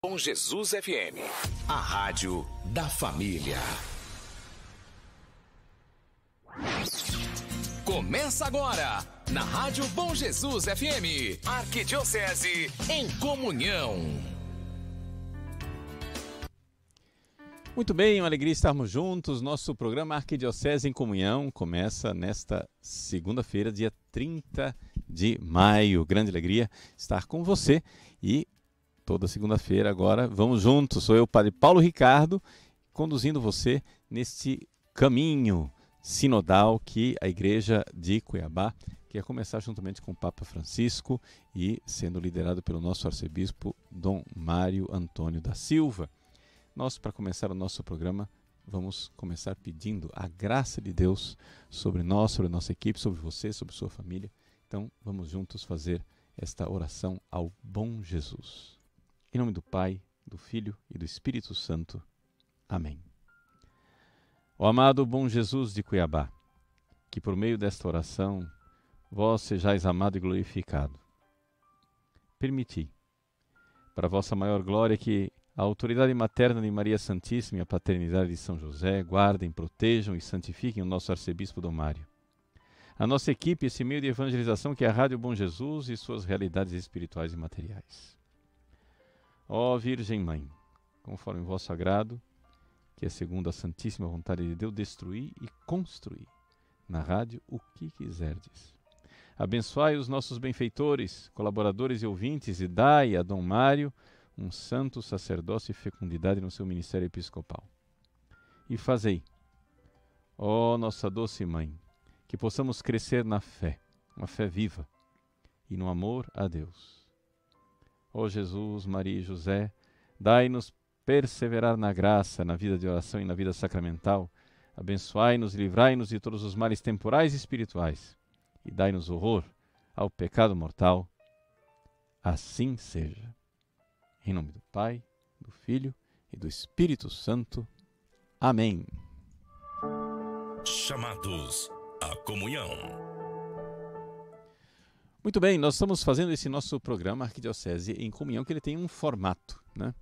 Bom Jesus FM, a rádio da família. Começa agora, na Rádio Bom Jesus FM, Arquidiocese em Comunhão. Muito bem, uma alegria estarmos juntos. Nosso programa Arquidiocese em Comunhão começa nesta segunda-feira, dia 30 de maio. Grande alegria estar com você e toda segunda-feira agora vamos juntos. Sou eu, Padre Paulo Ricardo, conduzindo você neste caminho sinodal que a Igreja de Cuiabá quer começar juntamente com o Papa Francisco e sendo liderado pelo nosso arcebispo Dom Mário Antônio da Silva. Nós, para começar o nosso programa, vamos começar pedindo a graça de Deus sobre nós, sobre a nossa equipe, sobre você, sobre sua família. Então, vamos juntos fazer esta oração ao bom Jesus. Em nome do Pai, do Filho e do Espírito Santo. Amém. Ó amado bom Jesus de Cuiabá, que por meio desta oração vós sejais amado e glorificado. Permiti, para a vossa maior glória, que a autoridade materna de Maria Santíssima e a paternidade de São José guardem, protejam e santifiquem o nosso arcebispo Dom Mário. A nossa equipe, esse meio de evangelização que é a Rádio Bom Jesus e suas realidades espirituais e materiais. Ó Virgem Mãe, conforme o vosso agrado, que é segundo a santíssima vontade de Deus, destruir e construir na rádio o que quiserdes. Abençoai os nossos benfeitores, colaboradores e ouvintes e dai a Dom Mário um santo sacerdócio e fecundidade no seu ministério episcopal. E fazei, ó nossa doce Mãe, que possamos crescer na fé, uma fé viva, e no amor a Deus. Ó Jesus, Maria e José, dai-nos perseverar na graça, na vida de oração e na vida sacramental. Abençoai-nos e livrai-nos de todos os males temporais e espirituais. E dai-nos horror ao pecado mortal. Assim seja. Em nome do Pai, do Filho e do Espírito Santo. Amém. Chamados à comunhão. Muito bem, nós estamos fazendo esse nosso programa Arquidiocese em Comunhão, que ele tem um formato, né?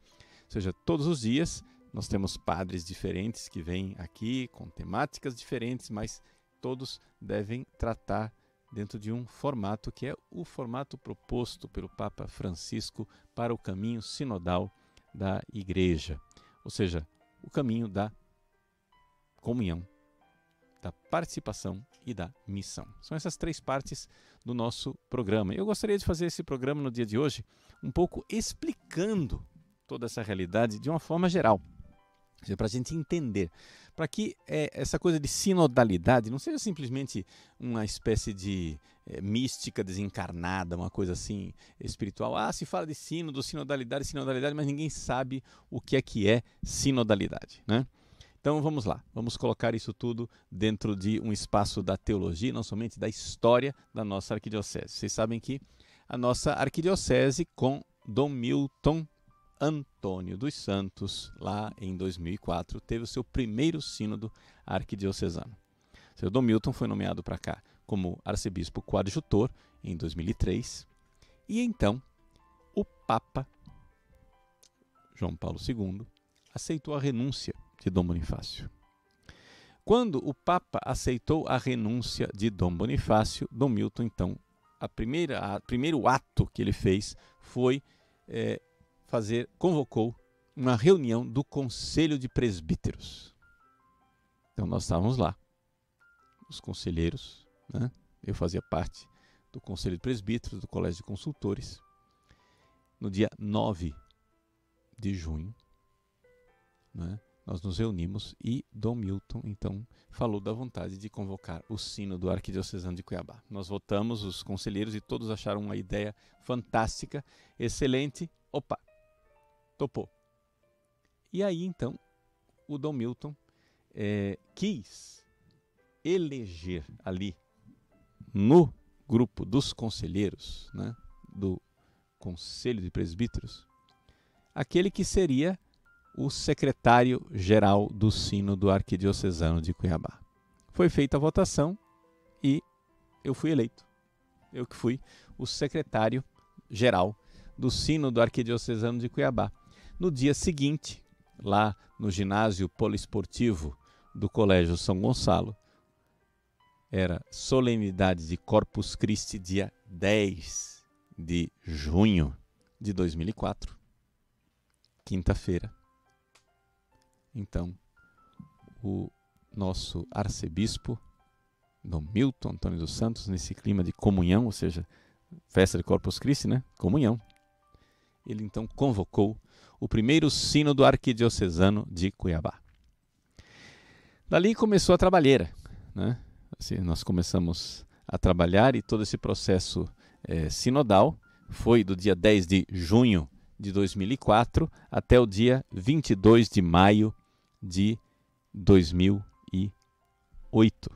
Ou seja, todos os dias nós temos padres diferentes que vêm aqui com temáticas diferentes, mas todos devem tratar dentro de um formato que é o formato proposto pelo Papa Francisco para o caminho sinodal da Igreja. Ou seja, o caminho da comunhão, da participação e da missão. São essas três partes do nosso programa. Eu gostaria de fazer esse programa no dia de hoje um pouco explicando toda essa realidade de uma forma geral, para a gente entender, para que essa coisa de sinodalidade não seja simplesmente uma espécie de mística desencarnada, uma coisa assim espiritual. Se fala de sínodo, sinodalidade, mas ninguém sabe o que é sinodalidade, né? Então vamos lá, vamos colocar isso tudo dentro de um espaço da teologia, não somente da história da nossa arquidiocese. Vocês sabem que a nossa arquidiocese com Dom Milton Antônio dos Santos, lá em 2004, teve o seu primeiro sínodo arquidiocesano. O seu Dom Milton foi nomeado para cá como arcebispo coadjutor em 2003 e então o Papa João Paulo II aceitou a renúncia de Dom Bonifácio. Quando o Papa aceitou a renúncia de Dom Bonifácio, Dom Milton, então, primeiro ato que ele fez foi convocou uma reunião do Conselho de Presbíteros. Então nós estávamos lá, os conselheiros, né? Eu fazia parte do Conselho de Presbíteros, do Colégio de Consultores, no dia 9 de junho, né? Nós nos reunimos e Dom Milton, então, falou da vontade de convocar o sínodo arquidiocesano de Cuiabá. Nós votamos, os conselheiros, e todos acharam uma ideia fantástica, excelente. Opa, topou. E aí, então, o Dom Milton quis eleger ali, no grupo dos conselheiros, né, do Conselho de Presbíteros, aquele que seria o secretário-geral do Sínodo Arquidiocesano de Cuiabá. Foi feita a votação e eu fui eleito. Eu que fui o secretário-geral do Sínodo Arquidiocesano de Cuiabá. No dia seguinte, lá no ginásio poliesportivo do Colégio São Gonçalo, era solenidade de Corpus Christi, dia 10 de junho de 2004, quinta-feira. Então, o nosso arcebispo, Dom Milton Antônio dos Santos, nesse clima de comunhão, ou seja, festa de Corpus Christi, né? Comunhão. Ele então convocou o primeiro sínodo arquidiocesano de Cuiabá. Dali começou a trabalheira, né? Assim, nós começamos a trabalhar e todo esse processo sinodal foi do dia 10 de junho de 2004 até o dia 22 de maio de 2008.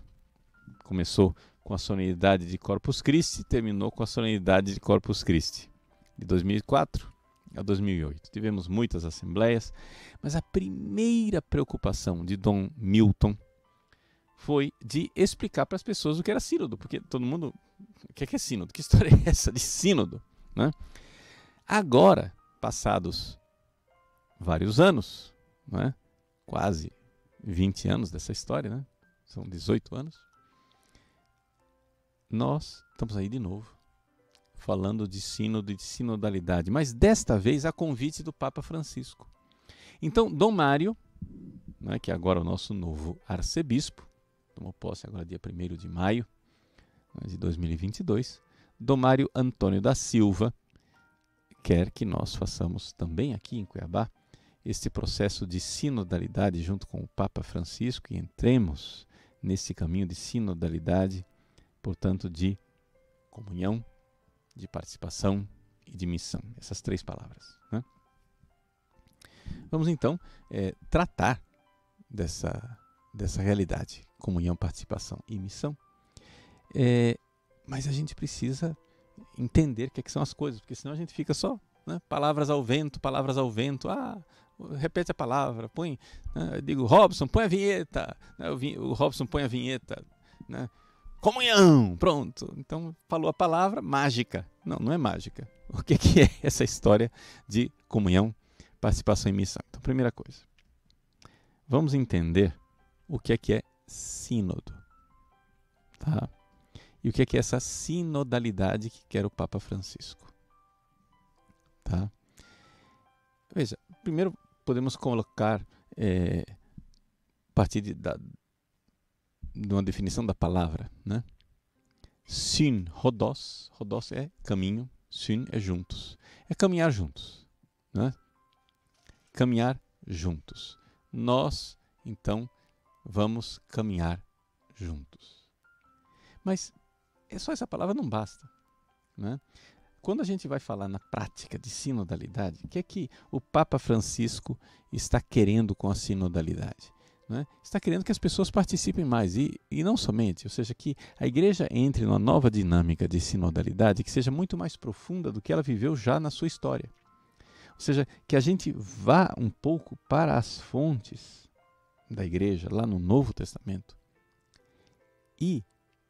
Começou com a solenidade de Corpus Christi e terminou com a solenidade de Corpus Christi. De 2004 a 2008. Tivemos muitas assembleias, mas a primeira preocupação de Dom Milton foi de explicar para as pessoas o que era sínodo, porque todo mundo... O que é sínodo? Que história é essa de sínodo? Né? Agora, passados vários anos, né? Quase 20 anos dessa história, né? São 18 anos, nós estamos aí de novo, falando de sínodo e de sinodalidade, mas desta vez a convite do Papa Francisco. Então, Dom Mário, né, que é agora o nosso novo arcebispo, tomou posse agora dia 1º de maio de 2022, Dom Mário Antônio da Silva quer que nós façamos também aqui em Cuiabá este processo de sinodalidade junto com o Papa Francisco e entremos nesse caminho de sinodalidade, portanto, de comunhão, de participação e de missão. Essas 3 palavras. Né? Vamos então tratar dessa realidade, comunhão, participação e missão. Mas a gente precisa entender o que são as coisas, porque senão a gente fica só, né, palavras ao vento, repete a palavra, põe, né, eu digo, Robson, põe a vinheta, né, o Robson põe a vinheta, né, comunhão, pronto. Então falou a palavra mágica. Não, não é mágica. O que é essa história de comunhão, participação e missão? Então, primeira coisa, vamos entender o que é sínodo, tá? E o que é essa sinodalidade que quer o Papa Francisco, tá? Veja, primeiro podemos colocar, a partir de uma definição da palavra, né? Syn, hodos é caminho, syn é juntos, é caminhar juntos, né? Caminhar juntos. Nós, então, vamos caminhar juntos. Mas só essa palavra não basta, né? Quando a gente vai falar na prática de sinodalidade, o que é que o Papa Francisco está querendo com a sinodalidade? Né? Está querendo que as pessoas participem mais e não somente, ou seja, que a igreja entre numa nova dinâmica de sinodalidade que seja muito mais profunda do que ela viveu já na sua história. Ou seja, que a gente vá um pouco para as fontes da igreja, lá no Novo Testamento, e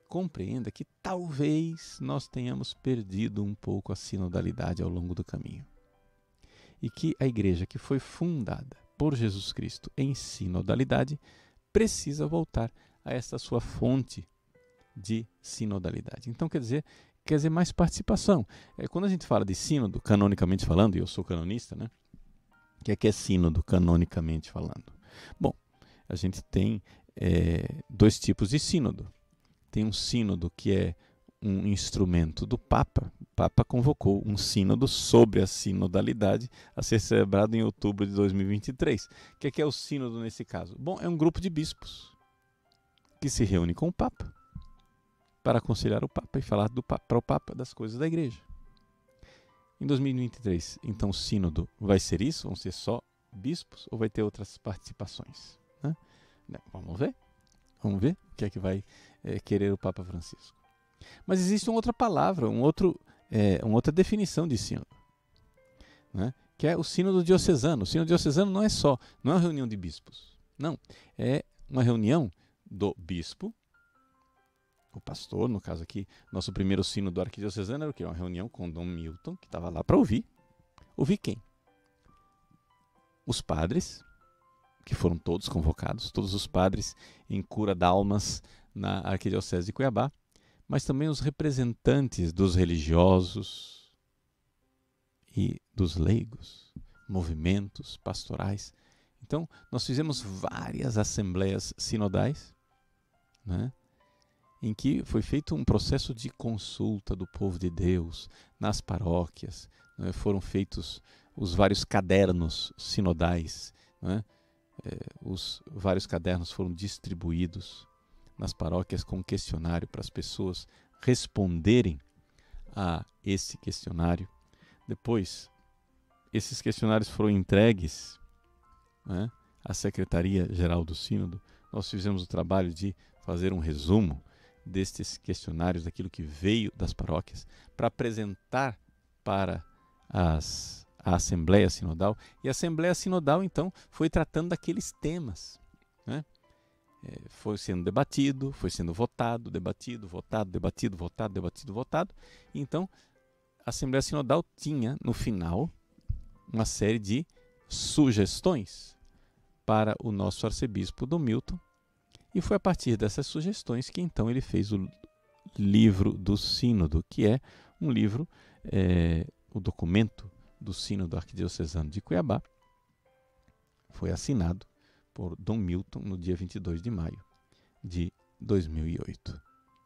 compreenda que talvez nós tenhamos perdido um pouco a sinodalidade ao longo do caminho. E que a igreja que foi fundada por Jesus Cristo em sinodalidade precisa voltar a essa sua fonte de sinodalidade. Então quer dizer mais participação. Quando a gente fala de sínodo, canonicamente falando, e eu sou canonista, né? O que é sínodo, canonicamente falando? Bom, a gente tem 2 tipos de sínodo. Tem um sínodo que é um instrumento do Papa. O Papa convocou um sínodo sobre a sinodalidade a ser celebrado em outubro de 2023. O que é o sínodo nesse caso? Bom, é um grupo de bispos que se reúne com o Papa para aconselhar o Papa e falar para o Papa das coisas da igreja. Em 2023, então, o sínodo vai ser isso? Vão ser só bispos ou vai ter outras participações? Né? Vamos ver? Vamos ver o que é que vai querer o Papa Francisco. Mas existe uma outra palavra, uma outra definição de sínodo, né? Que é o sínodo diocesano. O sínodo diocesano não é uma reunião de bispos. Não, é uma reunião do bispo, o pastor, no caso aqui, nosso primeiro sínodo arquidiocesano era o quê? Uma reunião com Dom Milton, que estava lá para ouvir. Ouvir quem? os padres, que foram todos convocados, todos os padres em cura de almas na Arquidiocese de Cuiabá, mas também os representantes dos religiosos e dos leigos, movimentos pastorais. Então, nós fizemos várias assembleias sinodais, né, em que foi feito um processo de consulta do povo de Deus nas paróquias, né, foram feitos os vários cadernos sinodais, né, os vários cadernos foram distribuídos nas paróquias com um questionário para as pessoas responderem a esse questionário. Depois, esses questionários foram entregues, né, à Secretaria-Geral do Sínodo. Nós fizemos o trabalho de fazer um resumo destes questionários, daquilo que veio das paróquias, para apresentar para a Assembleia Sinodal. E a Assembleia Sinodal, então, foi tratando daqueles temas, né? Foi sendo debatido, foi sendo votado, debatido, votado, debatido, votado, debatido, votado. E, então, a Assembleia Sinodal tinha, no final, uma série de sugestões para o nosso arcebispo Dom Milton, e foi a partir dessas sugestões que então ele fez o livro do Sínodo, que é um livro, o documento do Sínodo Arquidiocesano de Cuiabá. Foi assinado por Dom Milton no dia 22 de maio de 2008.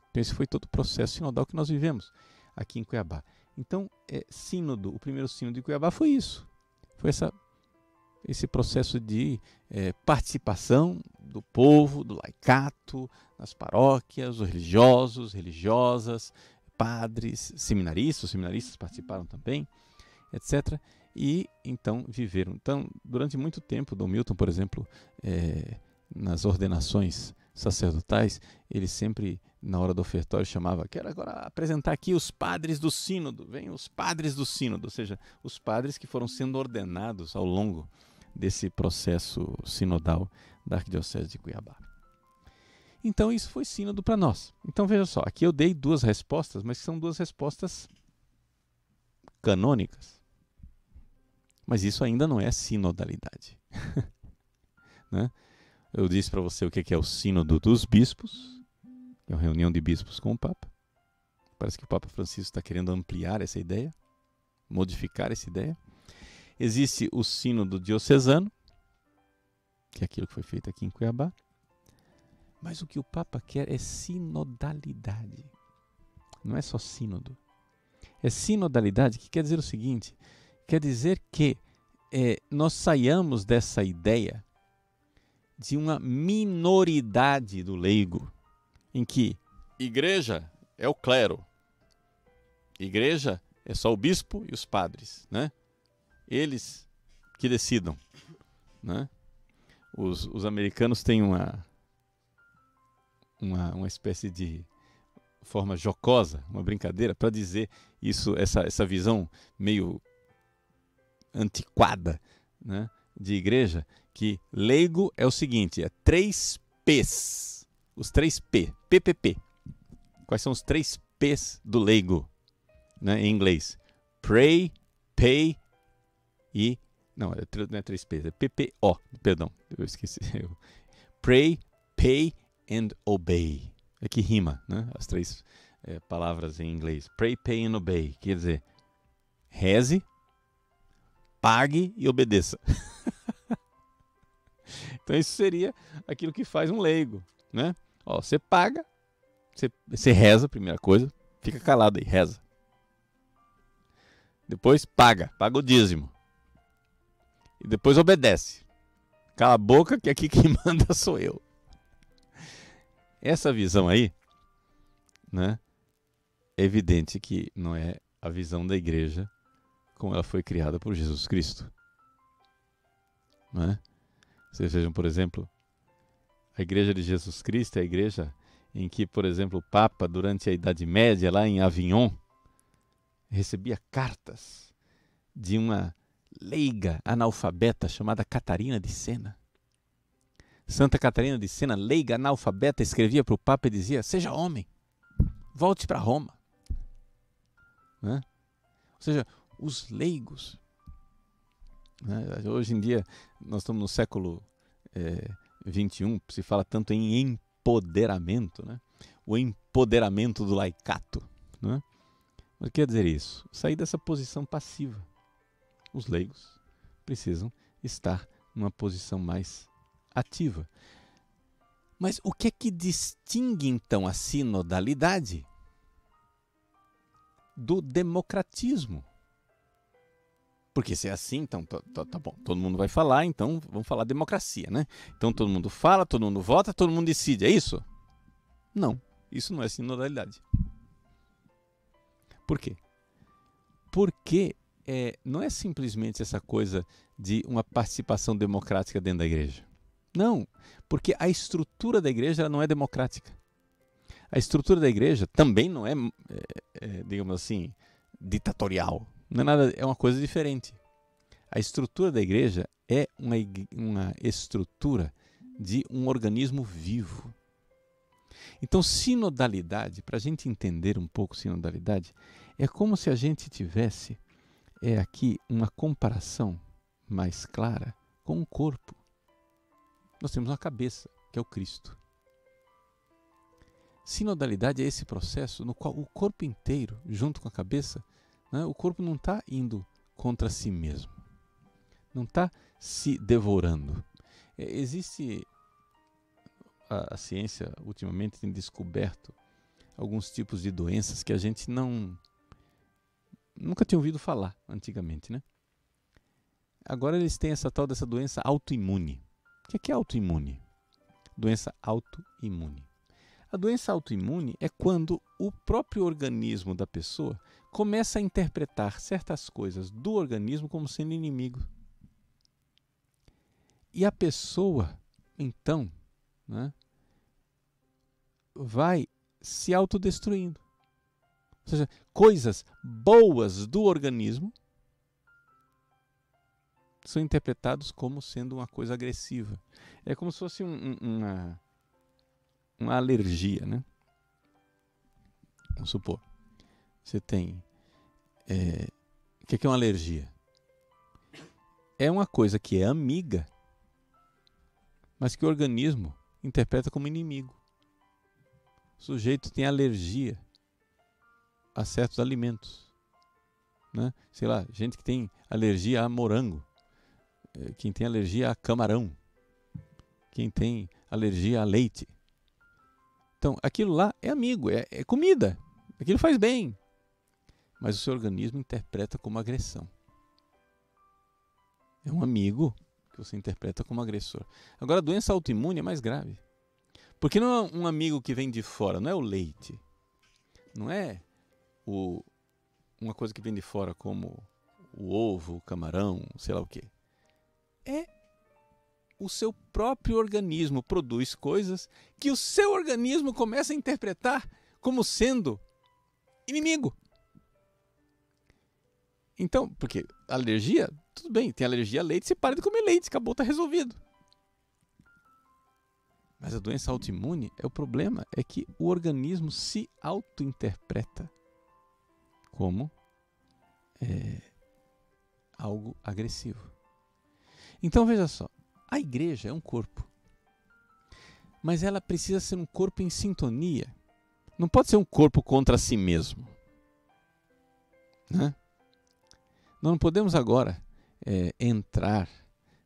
Então esse foi todo o processo sinodal que nós vivemos aqui em Cuiabá. Então, sínodo, o primeiro sínodo de Cuiabá foi isso. Foi esse processo de participação do povo, do laicato, nas paróquias, os religiosos, religiosas, padres, seminaristas, os seminaristas participaram também, etc. E então viveram. Então, durante muito tempo, Dom Milton, por exemplo, nas ordenações sacerdotais, ele sempre, na hora do ofertório, chamava: quero agora apresentar aqui os padres do sínodo, venham os padres do sínodo, ou seja, os padres que foram sendo ordenados ao longo desse processo sinodal da Arquidiocese de Cuiabá. Então isso foi sínodo para nós. Então veja só, aqui eu dei duas respostas, mas são duas respostas canônicas. Mas isso ainda não é sinodalidade. Né? Eu disse para você o que é o sínodo dos bispos, que é uma reunião de bispos com o Papa. Parece que o Papa Francisco está querendo ampliar essa ideia, modificar essa ideia. Existe o sínodo diocesano, que é aquilo que foi feito aqui em Cuiabá. Mas o que o Papa quer é sinodalidade. Não é só sínodo. É sinodalidade, que quer dizer o seguinte: quer dizer que nós saiamos dessa ideia de uma minoridade do leigo, em que igreja é o clero, igreja é só o bispo e os padres, né? Eles que decidam, né? Os americanos têm uma espécie de forma jocosa, uma brincadeira, para dizer isso, essa visão meio antiquada, né, de igreja, que leigo é o seguinte: é 3 P's. Os 3 P. PPP. Quais são os 3 P's do leigo, né, em inglês? Pray, pay e... Não é 3 P's, é PPO. Perdão, eu esqueci. Pray, pay and obey. É que rima, né, as 3 palavras em inglês. Pray, pay and obey. Quer dizer, reze, pague e obedeça. Então isso seria aquilo que faz um leigo, né? Ó, você paga, você reza, primeira coisa, fica calado aí, reza. Depois paga o dízimo. E depois obedece. Cala a boca que aqui quem manda sou eu. Essa visão aí, né, é evidente que não é a visão da igreja como ela foi criada por Jesus Cristo. Não é? Vocês vejam, por exemplo, a igreja de Jesus Cristo é a igreja em que, por exemplo, o Papa, durante a Idade Média, lá em Avignon, recebia cartas de uma leiga analfabeta chamada Catarina de Sena. Santa Catarina de Sena, leiga analfabeta, escrevia para o Papa e dizia: seja homem, volte para Roma. Né? Ou seja, os leigos né? Hoje em dia, nós estamos no século XXI, se fala tanto em empoderamento, né? O empoderamento do laicato. Né? Mas o que quer dizer isso? Sair dessa posição passiva. Os leigos precisam estar numa posição mais ativa. Mas o que é que distingue, então, a sinodalidade do democratismo? Porque se é assim, então tá bom, todo mundo vai falar, então vamos falar democracia, né? Então todo mundo fala, todo mundo vota, todo mundo decide, é isso? Não, isso não é sinodalidade. Por quê? Porque não é simplesmente essa coisa de uma participação democrática dentro da igreja. Não, porque a estrutura da igreja ela não é democrática. A estrutura da igreja também não é, digamos assim, ditatorial. Não é nada, é uma coisa diferente. A estrutura da igreja é uma estrutura de um organismo vivo. Então, sinodalidade, para a gente entender um pouco sinodalidade, é como se a gente tivesse aqui uma comparação mais clara com o corpo. Nós temos uma cabeça, que é o Cristo. Sinodalidade é esse processo no qual o corpo inteiro, junto com a cabeça, né, o corpo não está indo contra si mesmo. Não está se devorando. Existe... A ciência ultimamente tem descoberto alguns tipos de doenças que a gente nunca tinha ouvido falar antigamente, né? Agora eles têm essa tal dessa doença autoimune. O que é autoimune? Doença autoimune. A doença autoimune é quando o próprio organismo da pessoa começa a interpretar certas coisas do organismo como sendo inimigo. E a pessoa, então, né, vai se autodestruindo. Ou seja, coisas boas do organismo são interpretados como sendo uma coisa agressiva. É como se fosse uma alergia, né? Vamos supor, você tem... o que é uma alergia? É uma coisa que é amiga, mas que o organismo interpreta como inimigo. O sujeito tem alergia a certos alimentos, né? Sei lá, gente que tem alergia a morango, quem tem alergia a camarão, quem tem alergia a leite. Então, aquilo lá é amigo, é comida, aquilo faz bem, mas o seu organismo interpreta como agressão. É um amigo que você interpreta como agressor. Agora, a doença autoimune é mais grave. Porque não é um amigo que vem de fora, não é o leite, não é uma coisa que vem de fora como o ovo, o camarão, sei lá o quê. É o seu próprio organismo produz coisas que o seu organismo começa a interpretar como sendo inimigo. Então, porque alergia, tudo bem, tem alergia a leite, você para de comer leite, acabou, está resolvido. Mas a doença autoimune, o problema é que o organismo se autointerpreta como algo agressivo. Então veja só, a igreja é um corpo, mas ela precisa ser um corpo em sintonia. Não pode ser um corpo contra si mesmo, né? Nós não podemos agora entrar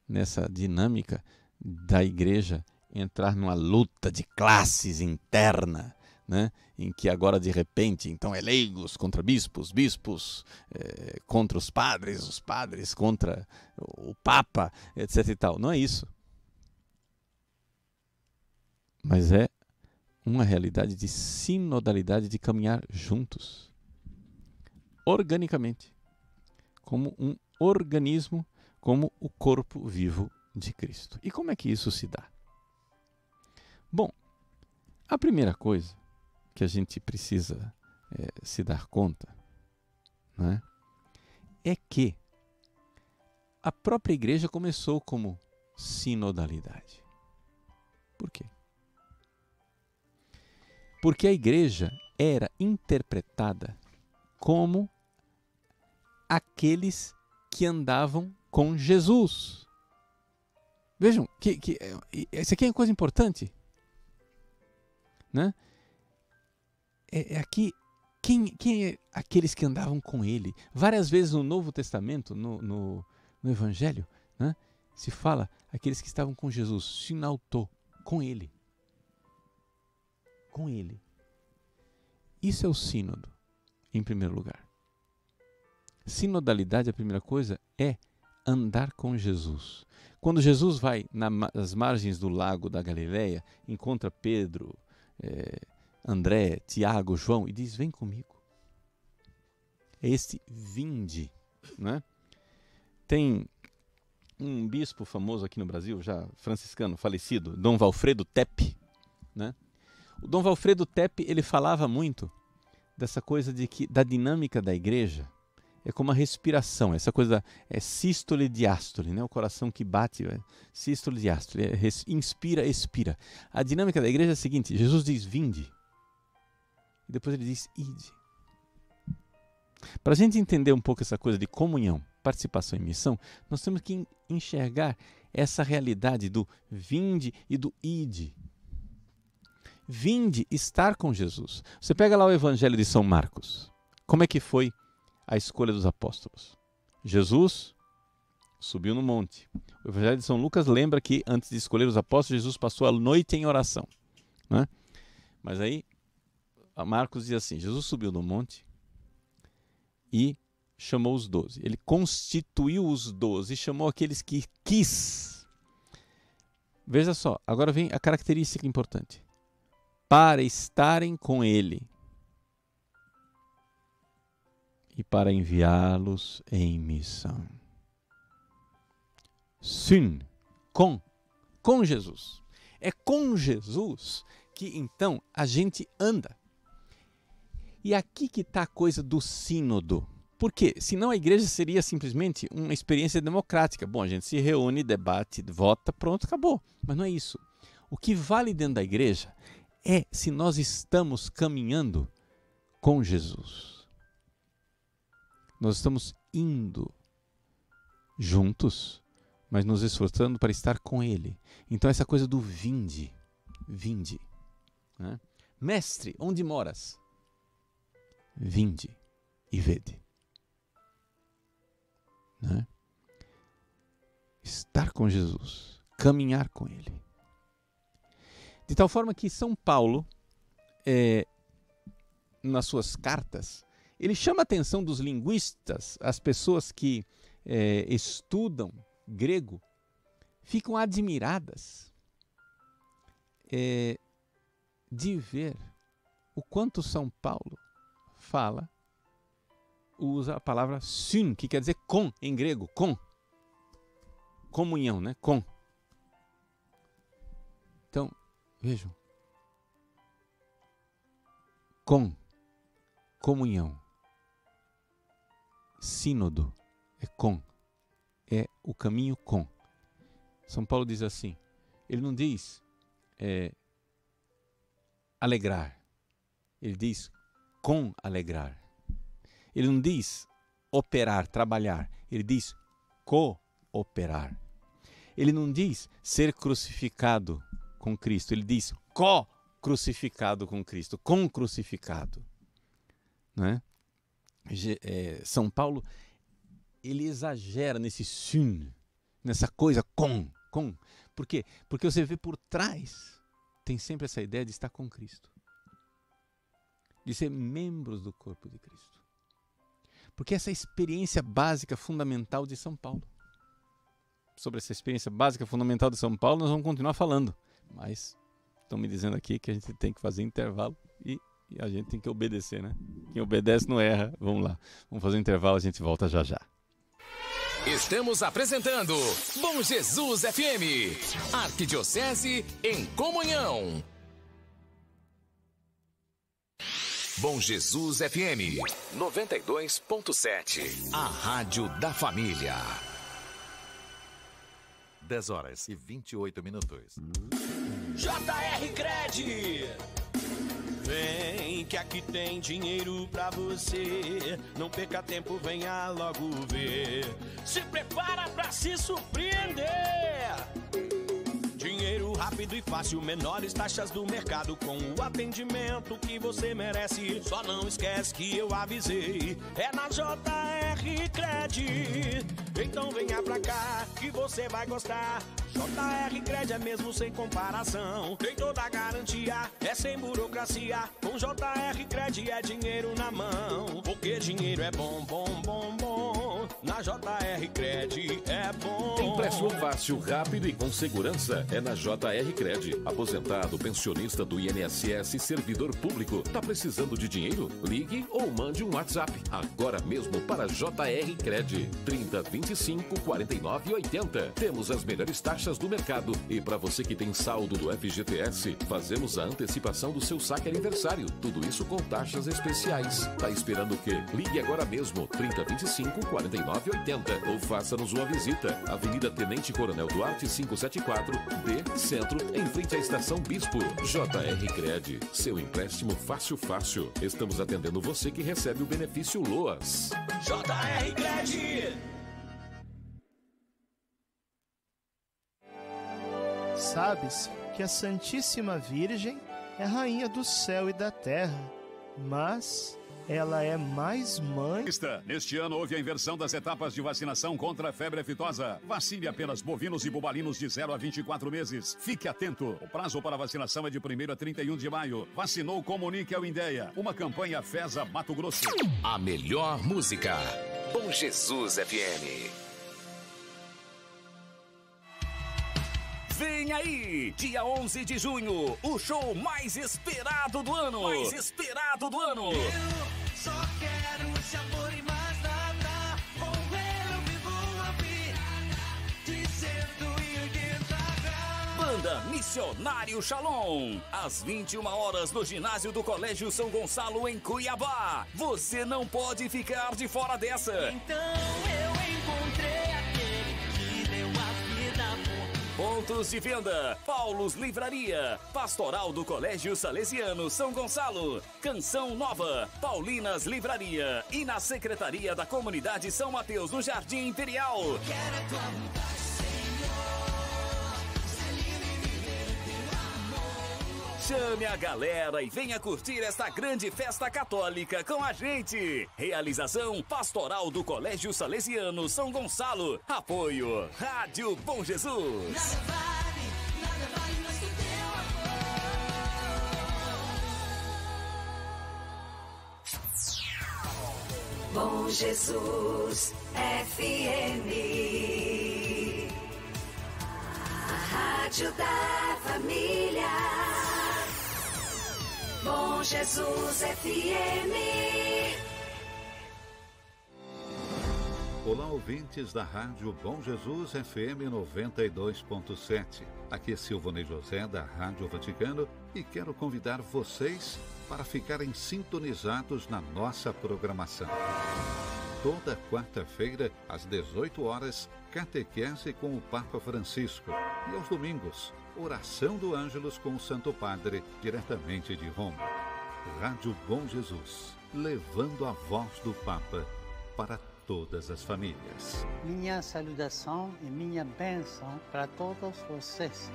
nessa dinâmica da igreja, entrar numa luta de classes interna, né? Em que agora de repente então é leigos contra bispos, bispos contra os padres contra o Papa, etc e tal. Não é isso. Mas é uma realidade de sinodalidade, de caminhar juntos, organicamente, como um organismo, como o corpo vivo de Cristo. E como é que isso se dá? Bom, a primeira coisa que a gente precisa se dar conta, né, é que a própria igreja começou como sinodalidade. Por quê? Porque a igreja era interpretada como aqueles que andavam com Jesus. Vejam, isso aqui é uma coisa importante. Né? Aqui, quem é aqueles que andavam com ele? Várias vezes no Novo Testamento, no Evangelho, né, se fala aqueles que estavam com Jesus, sinautou, com ele. Com ele. Isso é o sínodo, em primeiro lugar. Sinodalidade, a primeira coisa, é andar com Jesus. Quando Jesus vai nas margens do lago da Galileia, encontra Pedro, André, Tiago, João e diz, vem comigo. É este vinde. Né? Tem um bispo famoso aqui no Brasil, já franciscano, falecido, Dom Valfredo Tepe. Né? O Dom Valfredo Tepe, ele falava muito dessa coisa da dinâmica da igreja. É como a respiração, essa coisa sístole e diástole, né? O coração que bate, sístole e diástole, inspira, expira. A dinâmica da igreja é a seguinte, Jesus diz, vinde, e depois ele diz, ide. Para a gente entender um pouco essa coisa de comunhão, participação e missão, nós temos que enxergar essa realidade do vinde e do ide. Vinde, estar com Jesus. Você pega lá o Evangelho de São Marcos. Como é que foi a escolha dos apóstolos? Jesus subiu no monte. O Evangelho de São Lucas lembra que antes de escolher os apóstolos, Jesus passou a noite em oração. Né? Mas aí, Marcos diz assim, Jesus subiu no monte e chamou os 12. Ele constituiu os 12 e chamou aqueles que quis. Veja só, agora vem a característica importante. Para estarem com ele e para enviá-los em missão. Sim, com Jesus. É com Jesus que então a gente anda. E aqui que está a coisa do sínodo. Por quê? Senão a igreja seria simplesmente uma experiência democrática. Bom, a gente se reúne, debate, vota, pronto, acabou. Mas não é isso. O que vale dentro da igreja é se nós estamos caminhando com Jesus. Nós estamos indo juntos, mas nos esforçando para estar com Ele. Então essa coisa do vinde, vinde. Né? Mestre, onde moras? Vinde e vede. Né? Estar com Jesus, caminhar com Ele. De tal forma que São Paulo, nas suas cartas, ele chama a atenção dos linguistas, as pessoas que estudam grego, ficam admiradas de ver o quanto São Paulo usa a palavra syn, que quer dizer com, em grego, com. Comunhão, né? Com. Então, vejam. Com. Comunhão. Sínodo. É com. É o caminho com. São Paulo diz assim. Ele não diz alegrar. Ele diz com alegrar. Ele não diz operar, trabalhar. Ele diz cooperar. Ele não diz ser crucificado com Cristo. Ele diz co-crucificado com Cristo. Com-crucificado. Né? São Paulo, ele exagera nesse syn, nessa coisa com. Por quê? Porque você vê por trás, tem sempre essa ideia de estar com Cristo. De ser membros do corpo de Cristo. Porque essa é a experiência básica, fundamental de São Paulo. Sobre essa experiência básica, fundamental de São Paulo, nós vamos continuar falando. Mas estão me dizendo aqui que a gente tem que fazer intervalo e a gente tem que obedecer, né? Quem obedece não erra. Vamos lá. Vamos fazer um intervalo, a gente volta já já. Estamos apresentando Bom Jesus FM. Arquidiocese em comunhão. Bom Jesus FM 92.7. A rádio da família. 10h28. JR Cred. Vem que aqui tem dinheiro pra você. Não perca tempo, venha logo ver. Se prepara pra se surpreender. Dinheiro rápido e fácil, menores taxas do mercado, com o atendimento que você merece. Só não esquece que eu avisei, é na JR Cred. Então venha pra cá que você vai gostar. JR Cred é mesmo sem comparação. Tem toda a garantia, é sem burocracia. Com JR Cred é dinheiro na mão. Porque dinheiro é bom, bom, bom, bom. Na JR Cred é bom. Empréstimo fácil, rápido e com segurança é na JR Cred. Aposentado, pensionista do INSS, servidor público. Tá precisando de dinheiro? Ligue ou mande um WhatsApp agora mesmo para JR Cred 30 25 49 80. Temos as melhores taxas do mercado e para você que tem saldo do FGTS, fazemos a antecipação do seu saque aniversário. Tudo isso com taxas especiais. Tá esperando o quê? Ligue agora mesmo 30 25 49 80 ou faça-nos uma visita. Avenida Tenente Coronel Duarte 574, D, Centro, em frente à Estação Bispo. JR Cred, seu empréstimo fácil. Estamos atendendo você que recebe o benefício LOAS. JR Cred. Sabes que a Santíssima Virgem é rainha do céu e da terra, mas ela é mais mãe. Neste ano houve a inversão das etapas de vacinação contra a febre aftosa. Vacine apenas bovinos e bubalinos de 0 a 24 meses. Fique atento. O prazo para vacinação é de 1º a 31 de maio. Vacinou, comunique ao Indeia. Uma campanha FESA Mato Grosso. A melhor música. Bom Jesus FM. Vem aí, dia 11 de junho, o show mais esperado do ano. Eu só quero esse amor e mais nada. Com ele eu vivo a vida de 180 graus. Banda Missionário Shalom, às 21 horas no ginásio do Colégio São Gonçalo, em Cuiabá. Você não pode ficar de fora dessa. Então eu encontrei aquele que deu a vida por. Pontos de venda: Paulos Livraria, Pastoral do Colégio Salesiano São Gonçalo, Canção Nova, Paulinas Livraria e na Secretaria da Comunidade São Mateus, no Jardim Imperial. Quero a tua vontade, Senhor, ser livre e viver teu amor. Chame a galera e venha curtir esta grande festa católica com a gente. Realização Pastoral do Colégio Salesiano São Gonçalo. Apoio Rádio Bom Jesus. Nada vale mais que o teu amor. Bom Jesus FM, a rádio da família. Bom Jesus FM. Olá, ouvintes da Rádio Bom Jesus FM 92.7. Aqui é Silvonei José da Rádio Vaticano e quero convidar vocês para ficarem sintonizados na nossa programação. Toda quarta-feira, às 18 horas, catequese com o Papa Francisco. E aos domingos, oração do Ângelus com o Santo Padre, diretamente de Roma. Rádio Bom Jesus, levando a voz do Papa para todas as famílias. Minha saudação e minha bênção para todos vocês.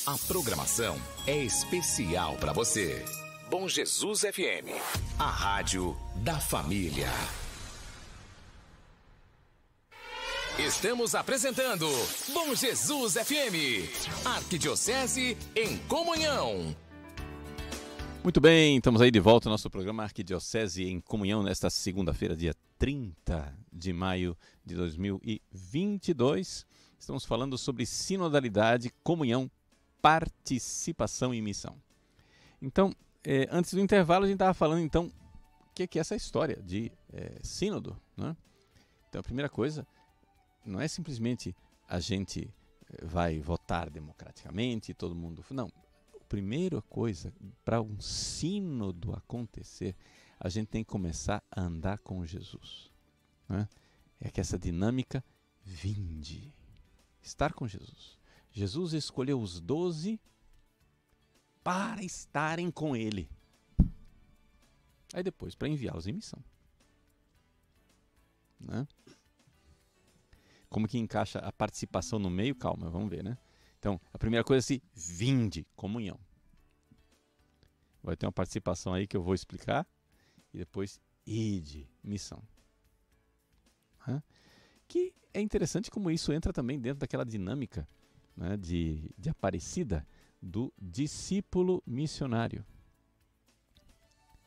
A programação é especial para você. Bom Jesus FM, a rádio da família. Estamos apresentando Bom Jesus FM, Arquidiocese em Comunhão. Muito bem, estamos aí de volta ao nosso programa Arquidiocese em Comunhão nesta segunda-feira, dia 30 de maio de 2022. Estamos falando sobre sinodalidade, comunhão, participação e missão. Então, antes do intervalo, a gente estava falando, então, o que é essa história de sínodo, né? Então, a primeira coisa, não é simplesmente a gente vai votar democraticamente, todo mundo... Não, a primeira coisa, para um sínodo acontecer, a gente tem que começar a andar com Jesus, né? É que essa dinâmica vinde, estar com Jesus. Jesus escolheu os 12 para estarem com ele. Aí depois, para enviá-los em missão. Né? Como que encaixa a participação no meio? Calma, vamos ver, né? Então, a primeira coisa é se vinde, comunhão. Vai ter uma participação aí que eu vou explicar. E depois, ide, missão. Que é interessante como isso entra também dentro daquela dinâmica, né, de Aparecida, do discípulo missionário.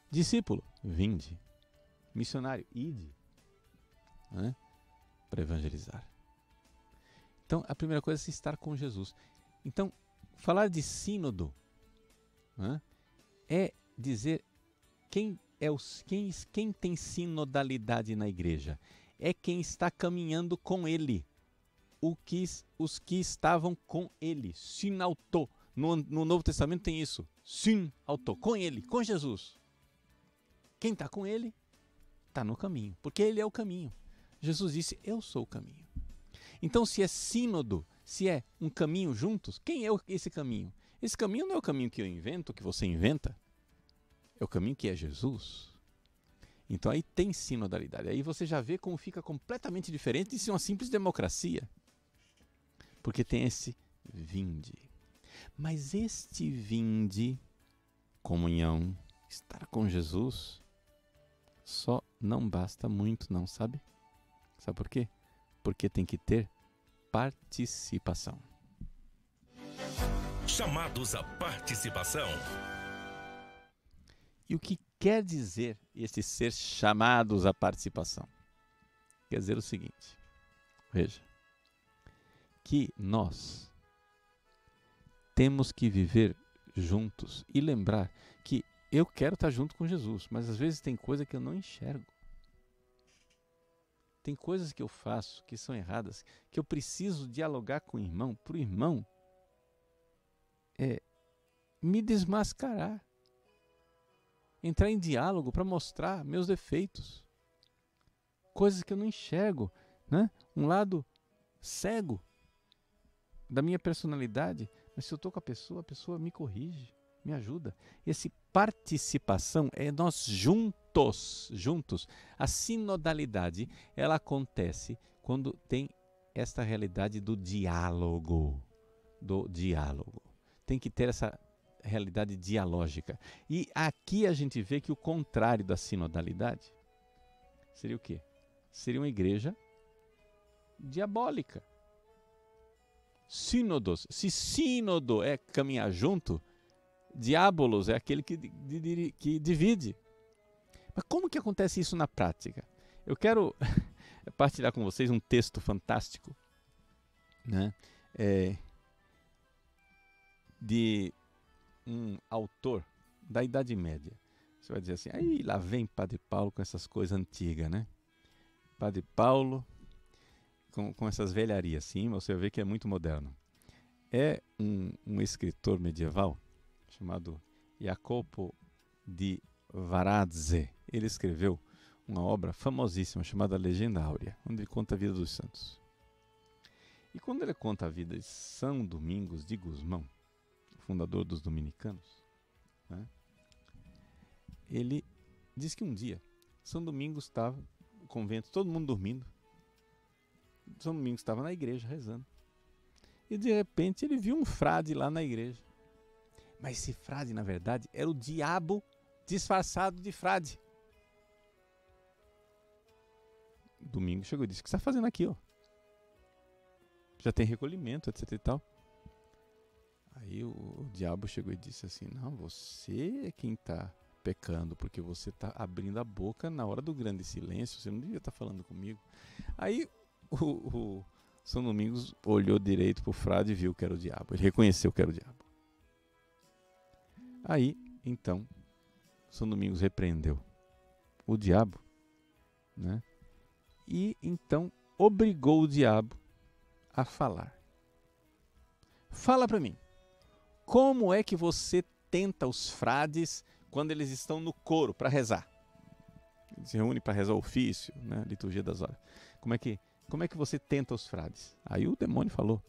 Discípulo, vinde. Missionário, ide. Né, para evangelizar. Então, a primeira coisa é se estar com Jesus. Então, falar de sínodo, né, é dizer quem tem sinodalidade na igreja. É quem está caminhando com ele. Os que estavam com ele. Sinauto. No Novo Testamento tem isso. Sinauto. Com ele, com Jesus. Quem está com ele, está no caminho. Porque ele é o caminho. Jesus disse, eu sou o caminho. Então, se é sínodo, se é um caminho juntos, quem é esse caminho? Esse caminho não é o caminho que eu invento, que você inventa. É o caminho que é Jesus. Então aí tem sinodalidade. Aí você já vê como fica completamente diferente de ser uma simples democracia. Porque tem esse vinde. Mas este vinde, comunhão, estar com Jesus, só não basta muito não, sabe? Sabe por quê? Porque tem que ter participação. Chamados à participação. E o que quer dizer esse ser chamados à participação? Quer dizer o seguinte, veja, que nós temos que viver juntos e lembrar que eu quero estar junto com Jesus, mas às vezes tem coisa que eu não enxergo. Tem coisas que eu faço que são erradas, que eu preciso dialogar com o irmão, para o irmão me desmascarar. Entrar em diálogo para mostrar meus defeitos. Coisas que eu não enxergo, né? Um lado cego da minha personalidade. Mas se eu estou com a pessoa me corrige, me ajuda. Essa participação é nós juntos. A sinodalidade, ela acontece quando tem esta realidade do diálogo. Tem que ter essa realidade dialógica. E aqui a gente vê que o contrário da sinodalidade seria o quê? Seria uma igreja diabólica. Sínodos. Se sínodo é caminhar junto, diabolos é aquele que divide. Mas como que acontece isso na prática? Eu quero partilhar com vocês um texto fantástico, né? De um autor da Idade Média. Você vai dizer assim, aí lá vem Padre Paulo com essas coisas antigas, né? Padre Paulo com essas velharias, sim, mas você vê que é muito moderno. É um escritor medieval chamado Jacopo di Varazze. Ele escreveu uma obra famosíssima chamada Legenda Áurea, onde ele conta a vida dos santos. E quando ele conta a vida de São Domingos de Gusmão, fundador dos dominicanos, né, ele diz que um dia São Domingos estava no convento, todo mundo dormindo. São Domingos estava na igreja rezando. E de repente ele viu um frade lá na igreja. Mas esse frade, na verdade, era o diabo disfarçado de frade. Domingo chegou e disse, o que você está fazendo aqui? Ó? Já tem recolhimento, etc e tal. Aí o diabo chegou e disse assim, não, você é quem está pecando, porque você está abrindo a boca na hora do grande silêncio, você não devia estar falando comigo. Aí o São Domingos olhou direito para o frade e viu que era o diabo, ele reconheceu que era o diabo. Aí, então, São Domingos repreendeu o diabo, né? E então obrigou o diabo a falar. Fala para mim, como é que você tenta os frades quando eles estão no coro para rezar? Eles se reúnem para rezar o ofício, né? Liturgia das horas. Como é que você tenta os frades? Aí o demônio falou,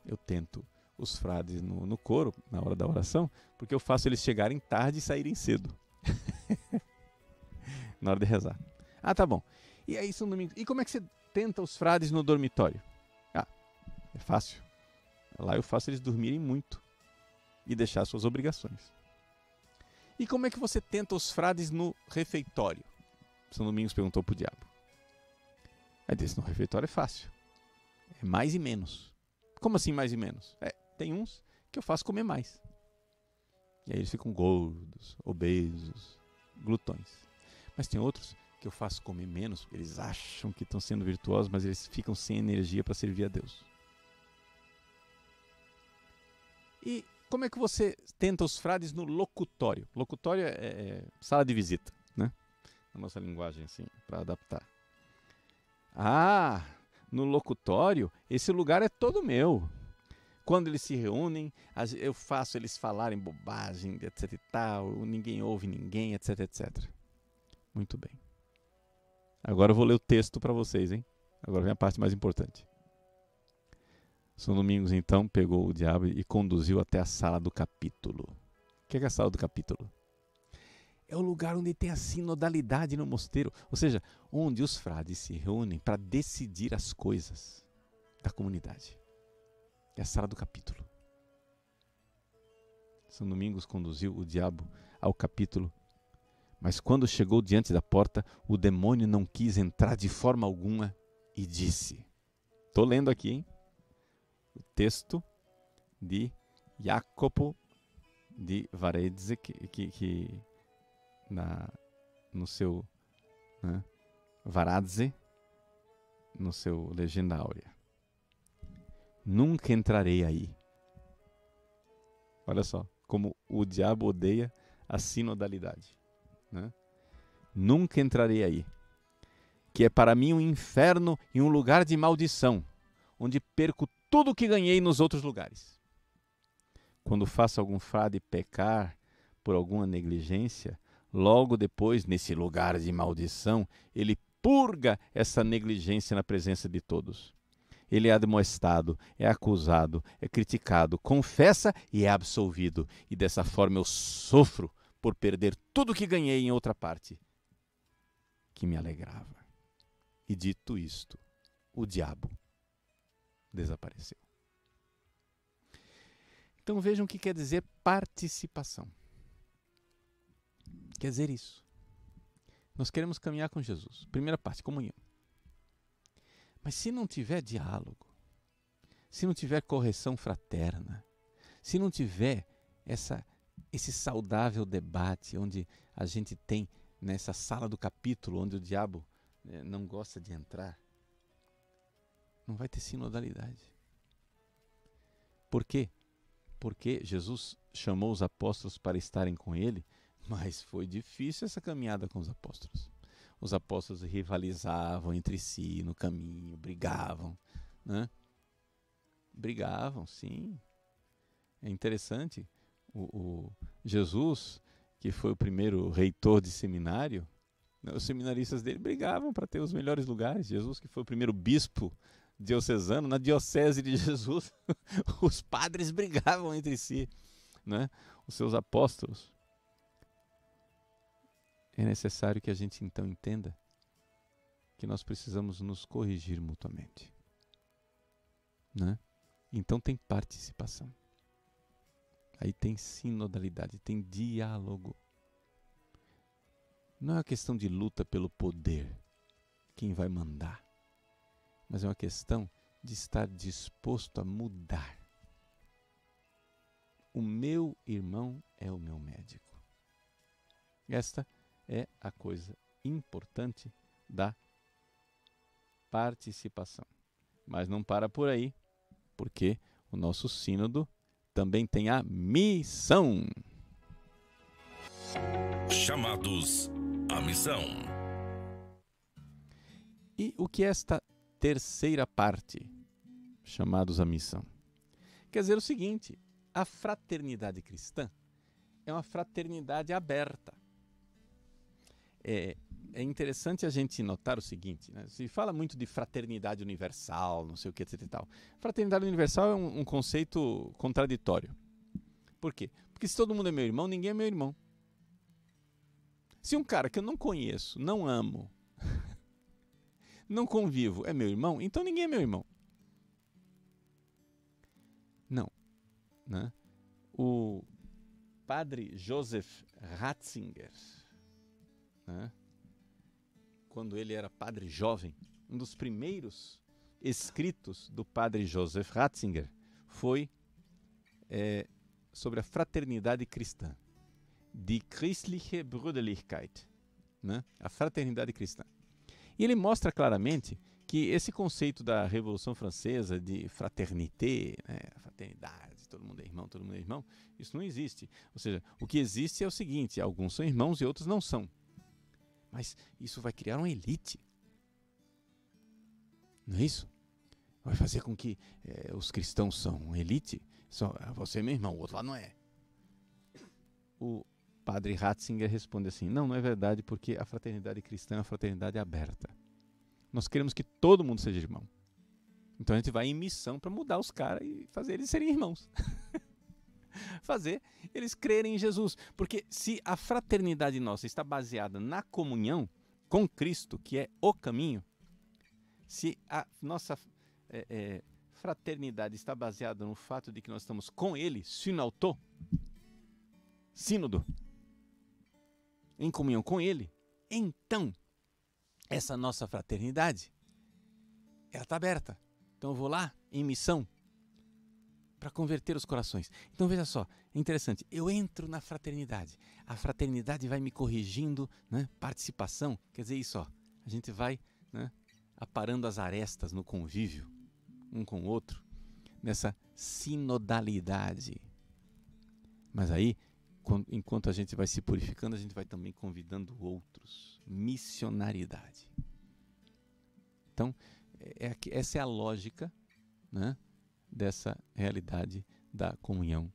eu tento os frades no coro, na hora da oração, porque eu faço eles chegarem tarde e saírem cedo. Na hora de rezar. Ah, tá bom. E aí são domingos. E como é que você tenta os frades no dormitório? Ah, é fácil. Lá eu faço eles dormirem muito e deixar suas obrigações. E como é que você tenta os frades no refeitório? São Domingos perguntou pro diabo. Aí disse, no refeitório é fácil. É mais e menos. Como assim mais e menos? Tem uns que eu faço comer mais. E aí eles ficam gordos, obesos, glutões. Mas tem outros que eu faço comer menos, porque eles acham que estão sendo virtuosos, mas eles ficam sem energia para servir a Deus. E como é que você tenta os frades no locutório? Locutório é sala de visita, né? Na nossa linguagem, assim, para adaptar. Ah, no locutório, esse lugar é todo meu. Quando eles se reúnem, eu faço eles falarem bobagem, etc e tal, ninguém ouve ninguém, etc, etc. Muito bem. Agora eu vou ler o texto para vocês, hein? Agora vem a parte mais importante. São Domingos, então, pegou o diabo e conduziu até a sala do capítulo. O que é a sala do capítulo? É o lugar onde tem a sinodalidade no mosteiro, ou seja, onde os frades se reúnem para decidir as coisas da comunidade. É a sala do capítulo. São Domingos conduziu o diabo ao capítulo, mas quando chegou diante da porta, o demônio não quis entrar de forma alguma e disse... Estou lendo aqui, hein? O texto de Jacopo de Varese, no seu Varadze, no seu Legenda Áurea. Nunca entrarei aí. Olha só, como o diabo odeia a sinodalidade. Né? Nunca entrarei aí. Que é para mim um inferno e um lugar de maldição, onde perco tudo o que ganhei nos outros lugares. Quando faço algum frade pecar por alguma negligência, logo depois, nesse lugar de maldição, ele purga essa negligência na presença de todos. Ele é admoestado, é acusado, é criticado, confessa e é absolvido. E dessa forma eu sofro por perder tudo que ganhei em outra parte, que me alegrava. E dito isto, o diabo desapareceu. Então vejam o que quer dizer participação. Quer dizer isso. Nós queremos caminhar com Jesus. Primeira parte, comunhão. Mas se não tiver diálogo, se não tiver correção fraterna, se não tiver esse saudável debate onde a gente tem nessa sala do capítulo onde o diabo não gosta de entrar, não vai ter sinodalidade. Por quê? Porque Jesus chamou os apóstolos para estarem com ele, mas foi difícil essa caminhada com os apóstolos. Os apóstolos rivalizavam entre si no caminho, brigavam, né? Brigavam, sim. É interessante, o Jesus, que foi o primeiro reitor de seminário, os seminaristas dele brigavam para ter os melhores lugares. Jesus, que foi o primeiro bispo diocesano, na diocese de Jesus, os padres brigavam entre si, né? Os seus apóstolos. É necessário que a gente então entenda que nós precisamos nos corrigir mutuamente, né? Então tem participação. Aí tem sinodalidade, tem diálogo. Não é uma questão de luta pelo poder, quem vai mandar, mas é uma questão de estar disposto a mudar. O meu irmão é o meu médico. Esta é a coisa importante da participação. Mas não para por aí, porque o nosso sínodo também tem a missão. Chamados à missão. E o que é esta terceira parte, chamados à missão? Quer dizer o seguinte, a fraternidade cristã é uma fraternidade aberta. é interessante a gente notar o seguinte, né? Se fala muito de fraternidade universal, não sei o que, etc e tal. Fraternidade universal é um conceito contraditório. Por quê? Porque se todo mundo é meu irmão, ninguém é meu irmão. Se um cara que eu não conheço, não amo, não convivo, é meu irmão, então ninguém é meu irmão. Não. Né? O padre Joseph Ratzinger, né? Quando ele era padre jovem, um dos primeiros escritos do padre Joseph Ratzinger foi sobre a fraternidade cristã. Die christliche Brüderlichkeit, né? A fraternidade cristã. E ele mostra claramente que esse conceito da Revolução Francesa de fraternité, né? Fraternidade, todo mundo é irmão, isso não existe. Ou seja, o que existe é o seguinte, alguns são irmãos e outros não são. Mas isso vai criar uma elite. Não é isso? Vai fazer com que os cristãos são uma elite. Você é meu irmão, o outro lá não é. O padre Ratzinger responde assim, não é verdade, porque a fraternidade cristã é uma fraternidade aberta. Nós queremos que todo mundo seja irmão. Então a gente vai em missão para mudar os caras e fazer eles serem irmãos. Fazer eles crerem em Jesus. Porque se a fraternidade nossa está baseada na comunhão com Cristo, que é o caminho, se a nossa fraternidade está baseada no fato de que nós estamos com Ele, synauto, sínodo, em comunhão com Ele, então essa nossa fraternidade, ela está aberta. Então eu vou lá em missão para converter os corações. Então veja só, é interessante, eu entro na fraternidade, a fraternidade vai me corrigindo, né? Participação, quer dizer isso, ó, a gente vai, né, aparando as arestas no convívio, um com o outro, nessa sinodalidade. Mas aí, enquanto a gente vai se purificando, a gente vai também convidando outros, missionaridade. Então, essa é a lógica, né, dessa realidade da comunhão,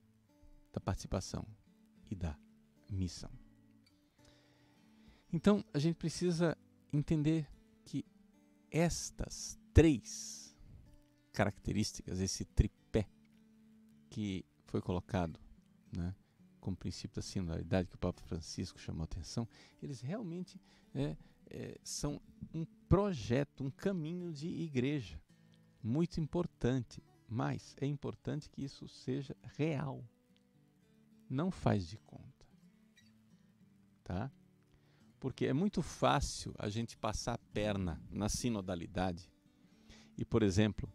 da participação e da missão. Então, a gente precisa entender que estas 3 características, esse tripé que foi colocado, né, como princípio da sinodalidade, que o Papa Francisco chamou a atenção, eles realmente são um projeto, um caminho de igreja muito importante. Mas é importante que isso seja real. Não faz de conta. Tá? Porque é muito fácil a gente passar a perna na sinodalidade e, por exemplo,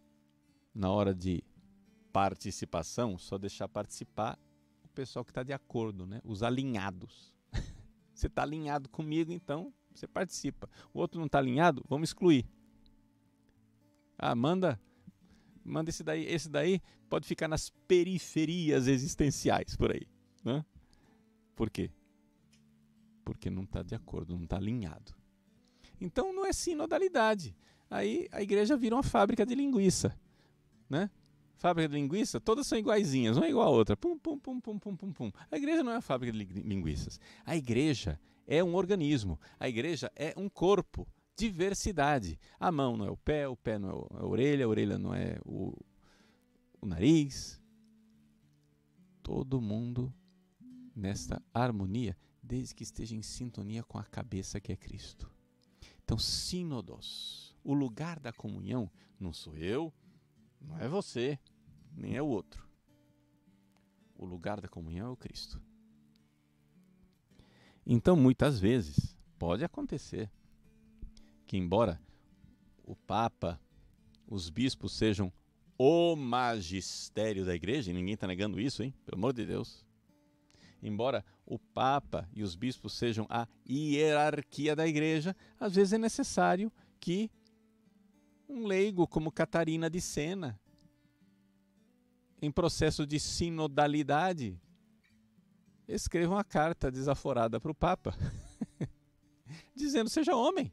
na hora de participação, só deixar participar o pessoal que está de acordo, né? Os alinhados. Você está alinhado comigo, então você participa. O outro não está alinhado, vamos excluir. Ah, manda esse daí pode ficar nas periferias existenciais por aí, né? Por quê? Porque não está de acordo, não está alinhado. Então não é sinodalidade. Aí a igreja vira uma fábrica de linguiça, né? Fábrica de linguiça, todas são iguaizinhas, uma é igual a outra. Pum, pum, pum, pum, pum, pum, pum. A igreja não é uma fábrica de linguiças. A igreja é um organismo. A igreja é um corpo. Diversidade. A mão não é o pé não é a orelha não é o nariz. Todo mundo nesta harmonia, desde que esteja em sintonia com a cabeça que é Cristo. Então, sínodos, o lugar da comunhão não sou eu, não é você, nem é o outro. O lugar da comunhão é o Cristo. Então, muitas vezes, pode acontecer que, embora o Papa, os bispos sejam o magistério da igreja, e ninguém está negando isso, hein? Pelo amor de Deus. Embora o Papa e os bispos sejam a hierarquia da igreja, às vezes é necessário que um leigo como Catarina de Sena, em processo de sinodalidade, escreva uma carta desaforada para o Papa, dizendo: seja homem.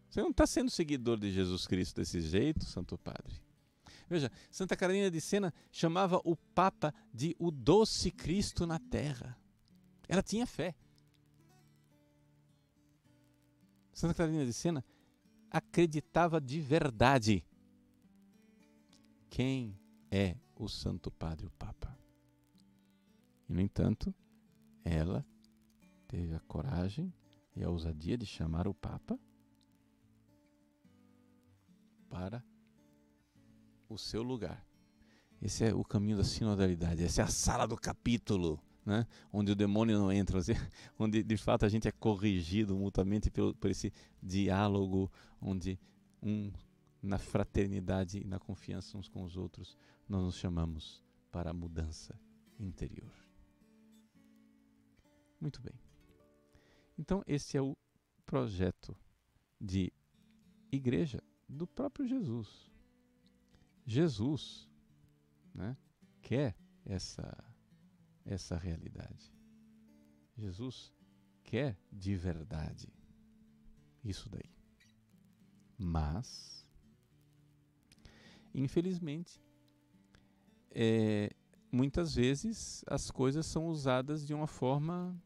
Você não está sendo seguidor de Jesus Cristo desse jeito, Santo Padre. Veja, Santa Catarina de Sena chamava o Papa de o doce Cristo na terra. Ela tinha fé. Santa Catarina de Sena acreditava de verdade. Quem é o Santo Padre, o Papa? E, no entanto, ela teve a coragem e a ousadia de chamar o Papa para o seu lugar. Esse é o caminho da sinodalidade, essa é a sala do capítulo, né? Onde o demônio não entra, onde de fato a gente é corrigido mutuamente por esse diálogo, onde na fraternidade e na confiança uns com os outros, nós nos chamamos para a mudança interior. Muito bem. Então, esse é o projeto de igreja do próprio Jesus. Jesus, né, quer essa realidade. Jesus quer de verdade isso daí. Mas, infelizmente, muitas vezes as coisas são usadas de uma forma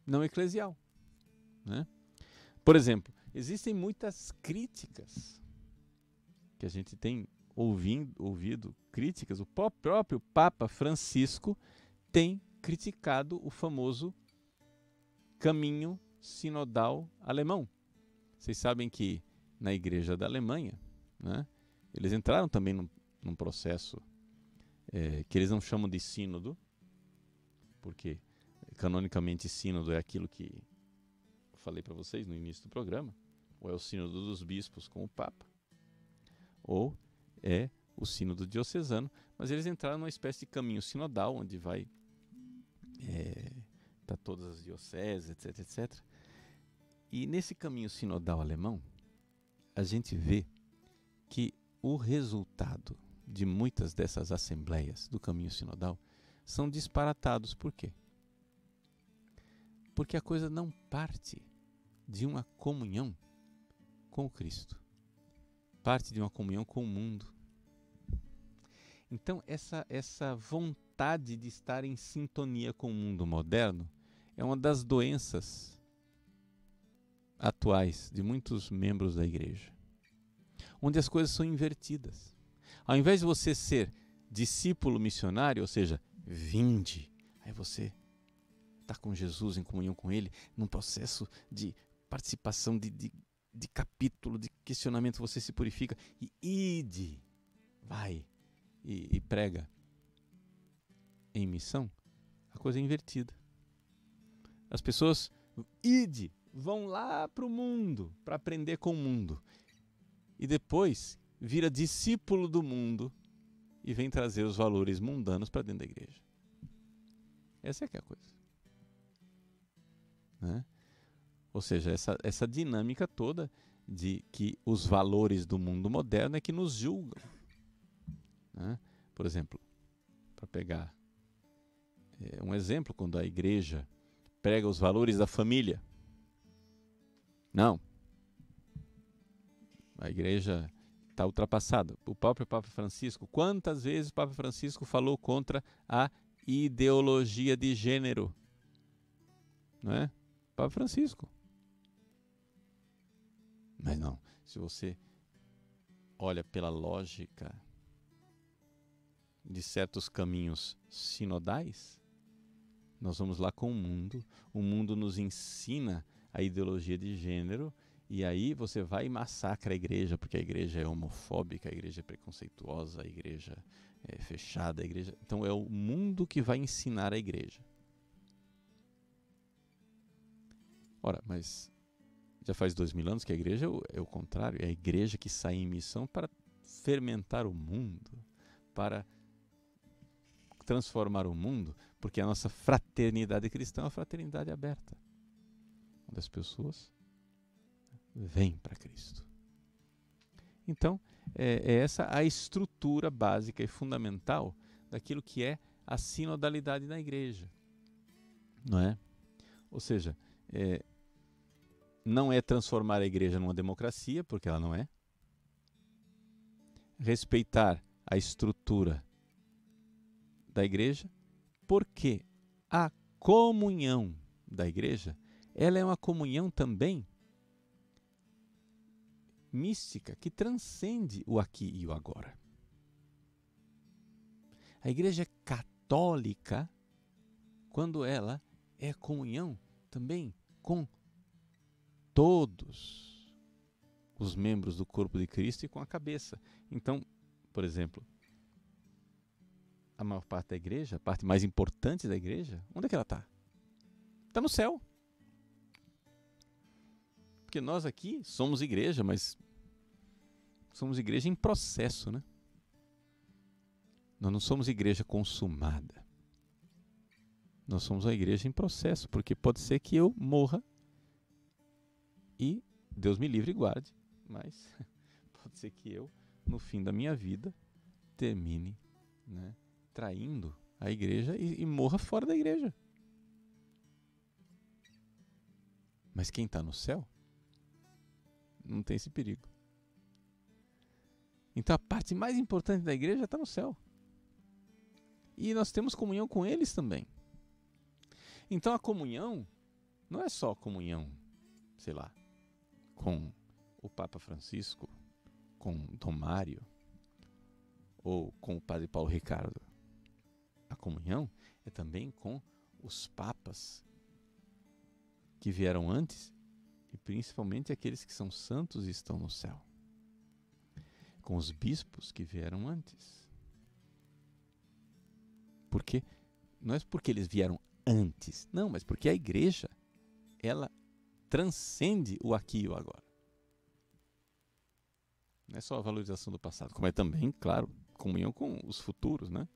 não eclesial, né? Por exemplo, existem muitas críticas que a gente tem ouvido críticas. O próprio Papa Francisco tem criticado o famoso caminho sinodal alemão. Vocês sabem que na Igreja da Alemanha, né, eles entraram também num processo que eles não chamam de sínodo, porque canonicamente sínodo é aquilo que eu falei para vocês no início do programa, ou é o sínodo dos bispos com o Papa, ou é o sínodo diocesano, mas eles entraram numa espécie de caminho sinodal, onde vai tá todas as dioceses, etc, etc. E nesse caminho sinodal alemão, a gente vê que o resultado de muitas dessas assembleias do caminho sinodal são disparatados. Por quê? Porque a coisa não parte de uma comunhão com o Cristo. Parte de uma comunhão com o mundo. Então, essa vontade de estar em sintonia com o mundo moderno é uma das doenças atuais de muitos membros da igreja, onde as coisas são invertidas. Ao invés de você ser discípulo missionário, ou seja, vinde, aí você está com Jesus, em comunhão com Ele, num processo de participação de capítulo, de questionamento, você se purifica e ide, vai e prega em missão. A coisa é invertida. As pessoas vão lá para o mundo, para aprender com o mundo, e depois vira discípulo do mundo e vem trazer os valores mundanos para dentro da igreja. Essa é que é a coisa, né? Ou seja, essa dinâmica toda de que os valores do mundo moderno é que nos julgam, né? Por exemplo, para pegar um exemplo, quando a igreja prega os valores da família, não, a igreja está ultrapassada. O próprio Papa Francisco, quantas vezes o Papa Francisco falou contra a ideologia de gênero, não é? Papa Francisco. Mas não, se você olha pela lógica de certos caminhos sinodais, nós vamos lá com o mundo nos ensina a ideologia de gênero, e aí você vai e massacra a igreja, porque a igreja é homofóbica, a igreja é preconceituosa, a igreja é fechada, a igreja... Então é o mundo que vai ensinar a igreja. Ora, mas já faz 2000 anos que a igreja é o contrário, é a igreja que sai em missão para fermentar o mundo, para transformar o mundo, porque a nossa fraternidade cristã é uma fraternidade aberta, onde as pessoas vêm para Cristo. Então, é essa a estrutura básica e fundamental daquilo que é a sinodalidade na igreja, não é? Ou seja, não é transformar a igreja numa democracia, porque ela não é. Respeitar a estrutura da igreja, porque a comunhão da igreja, ela é uma comunhão também mística que transcende o aqui e o agora. A igreja católica, quando ela é comunhão também com todos os membros do corpo de Cristo e com a cabeça. Então, por exemplo, a maior parte da igreja, a parte mais importante da igreja, onde é que ela está? Está no céu. Porque nós aqui somos igreja, mas somos igreja em processo, né? Nós não somos igreja consumada. Nós somos a igreja em processo, porque pode ser que eu morra e Deus me livre e guarde, mas pode ser que eu, no fim da minha vida, termine, né, traindo a igreja e morra fora da igreja. Mas quem está no céu não tem esse perigo. Então a parte mais importante da igreja está no céu. E nós temos comunhão com eles também. Então a comunhão não é só comunhão, sei lá, com o Papa Francisco, com Dom Mário ou com o Padre Paulo Ricardo. A comunhão é também com os papas que vieram antes e principalmente aqueles que são santos e estão no céu. Com os bispos que vieram antes. Porque não é porque eles vieram antes, não, mas porque a igreja, ela transcende o aqui e o agora. Não é só a valorização do passado, como é também, claro, comunhão com os futuros, né?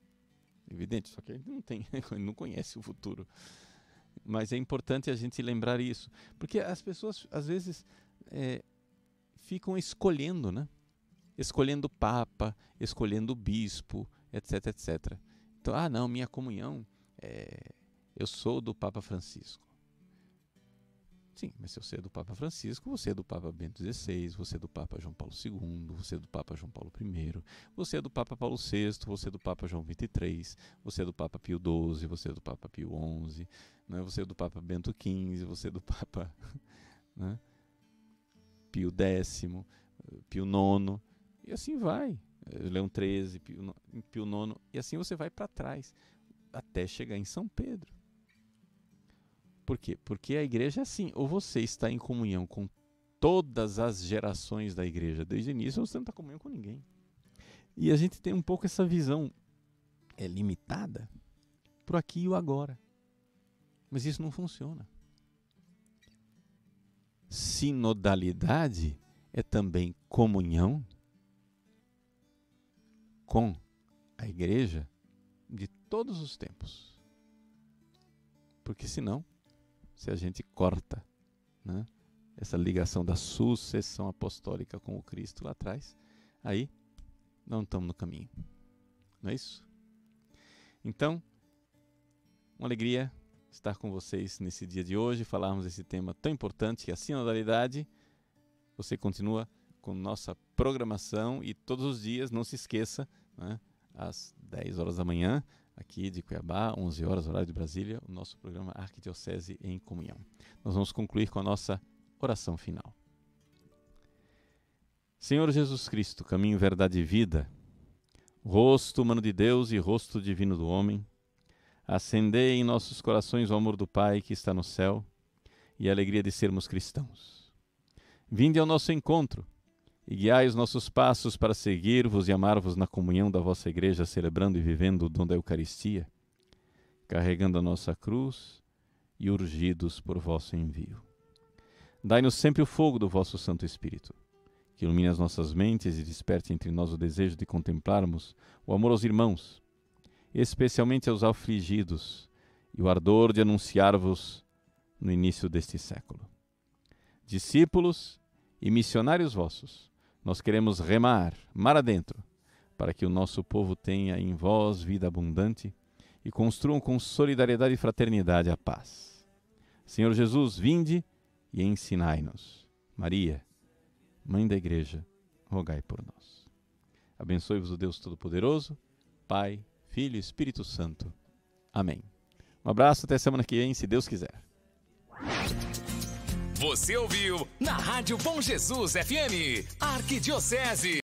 Evidente, só que a gente não tem, não conhece o futuro. Mas é importante a gente lembrar isso, porque as pessoas às vezes ficam escolhendo, né? Escolhendo o Papa, escolhendo o Bispo, etc, etc. Então, não, minha comunhão, eu sou do Papa Francisco. Sim, mas se você é do Papa Francisco, você é do Papa Bento XVI, você é do Papa João Paulo II, você é do Papa João Paulo I, você é do Papa Paulo VI, você é do Papa João XXIII, você é do Papa Pio XII, você é do Papa Pio XI, né? Você é do Papa Bento XV, você é do Papa né? Pio X, Pio IX, e assim vai. Leão XIII, Pio IX, e assim você vai para trás, até chegar em São Pedro. Por quê? Porque a igreja é assim, ou você está em comunhão com todas as gerações da igreja desde o início, ou você não está em comunhão com ninguém. E a gente tem um pouco essa visão limitada para o aqui e o agora. Mas isso não funciona. Sinodalidade é também comunhão com a igreja de todos os tempos. Porque senão, se a gente corta, né, essa ligação da sucessão apostólica com o Cristo lá atrás, aí não estamos no caminho. Não é isso? Então, uma alegria estar com vocês nesse dia de hoje, falarmos desse tema tão importante que é a sinodalidade. Você continua com nossa programação e todos os dias, não se esqueça, né, às 10 horas da manhã, aqui de Cuiabá, 11 horas, horário de Brasília, o nosso programa Arquidiocese em Comunhão. Nós vamos concluir com a nossa oração final. Senhor Jesus Cristo, caminho, verdade e vida, rosto humano de Deus e rosto divino do homem, acendei em nossos corações o amor do Pai que está no céu e a alegria de sermos cristãos. Vinde ao nosso encontro e guiai os nossos passos para seguir-vos e amar-vos na comunhão da vossa igreja, celebrando e vivendo o dom da Eucaristia, carregando a nossa cruz e urgidos por vosso envio. Dai-nos sempre o fogo do vosso Santo Espírito, que ilumine as nossas mentes e desperte entre nós o desejo de contemplarmos o amor aos irmãos, especialmente aos afligidos, e o ardor de anunciar-vos no início deste século. Discípulos e missionários vossos, nós queremos remar, mar adentro, para que o nosso povo tenha em vós vida abundante e construam com solidariedade e fraternidade a paz. Senhor Jesus, vinde e ensinai-nos. Maria, Mãe da Igreja, rogai por nós. Abençoe-vos o Deus Todo-Poderoso, Pai, Filho e Espírito Santo. Amém. Um abraço, até semana que vem, se Deus quiser. Você ouviu na Rádio Bom Jesus FM, Arquidiocese.